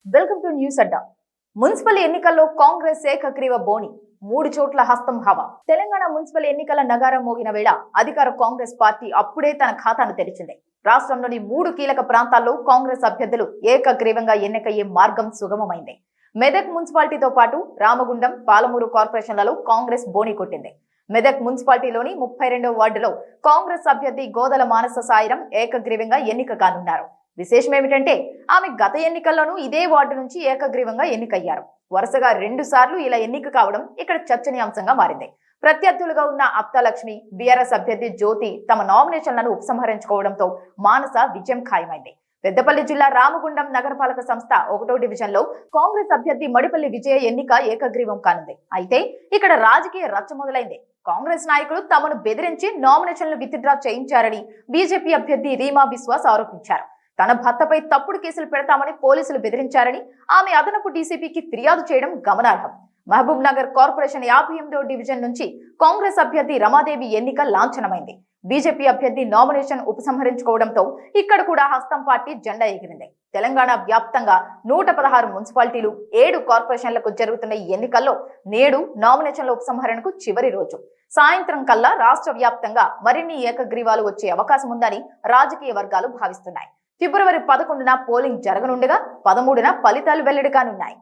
Welcome to news Adda. Municipal ఎన్నికల్లో కాంగ్రెస్ ఏకగ్రీవ బోని 3 చోట్ల హస్తం హవా. తెలంగాణ మున్సిపల్ ఎన్నికల నగారం మోగిన వేళ అధికార కాంగ్రెస్ పార్టీ అప్పుడే తన ఖాతాను తెరిచింది. రాష్ట్రంలోని 3 కీలక ప్రాంతాల్లో కాంగ్రెస్ అభ్యర్థులు ఏకగ్రీవంగా ఎన్నికయ్యే మార్గం సుగమమైంది. మెదక్ మున్సిపాలిటీతో పాటు రామగుండం, పాలమూరు కార్పొరేషన్లలో కాంగ్రెస్ బోని కొట్టింది. మెదక్ మున్సిపాలిటీలోని 32వ వార్డులో కాంగ్రెస్ అభ్యర్థి గోదల మానస సాయిరం ఏకగ్రీవంగా ఎన్నిక కానున్నారు. విశేషం ఏమిటంటే ఆమె గత ఎన్నికల్లోనూ ఇదే వార్డు నుంచి ఏకగ్రీవంగా ఎన్నికయ్యారు. వరుసగా 2 సార్లు ఇలా ఎన్నిక కావడం ఇక్కడ చర్చనీయాంశంగా మారింది. ప్రత్యర్థులుగా ఉన్న అప్తాలక్ష్మి, బీఆర్ఎస్ అభ్యర్థి జ్యోతి తమ నామినేషన్లను ఉపసంహరించుకోవడంతో మానస విజయం ఖాయమైంది. పెద్దపల్లి జిల్లా రామగుండం నగరపాలక సంస్థ 1వ డివిజన్లో కాంగ్రెస్ అభ్యర్థి మడిపల్లి విజయ ఎన్నిక ఏకగ్రీవం కానుంది. అయితే ఇక్కడ రాజకీయ రచ్చ మొదలైంది. కాంగ్రెస్ నాయకులు తమను బెదిరించి నామినేషన్లు విత్డ్రా చేయించారని బీజేపీ అభ్యర్థి రీమా బిశ్వాస్ ఆరోపించారు. తన భర్తపై తప్పుడు కేసులు పెడతామని పోలీసులు బెదిరించారని ఆమె అదనపు డీసీపీకి ఫిర్యాదు చేయడం గమనార్హం. మహబూబ్ నగర్ కార్పొరేషన్ 58వ డివిజన్ నుంచి కాంగ్రెస్ అభ్యర్థి రమాదేవి ఎన్నిక లాంఛనమైంది. బీజేపీ అభ్యర్థి నామినేషన్ ఉపసంహరించుకోవడంతో ఇక్కడ కూడా హస్తం పార్టీ జెండా ఎగిరింది. తెలంగాణ వ్యాప్తంగా 116 మున్సిపాలిటీలు, 7 కార్పొరేషన్లకు జరుగుతున్న ఈ ఎన్నికల్లో నేడు నామినేషన్ల ఉపసంహరణకు చివరి రోజు. సాయంత్రం కల్లా రాష్ట్ర వ్యాప్తంగా మరిన్ని ఏకగ్రీవాలు వచ్చే అవకాశం ఉందని రాజకీయ వర్గాలు భావిస్తున్నాయి. ఫిబ్రవరి 11న పోలింగ్ జరగనుండగా 13న ఫలితాలు వెల్లడి కానున్నాయి.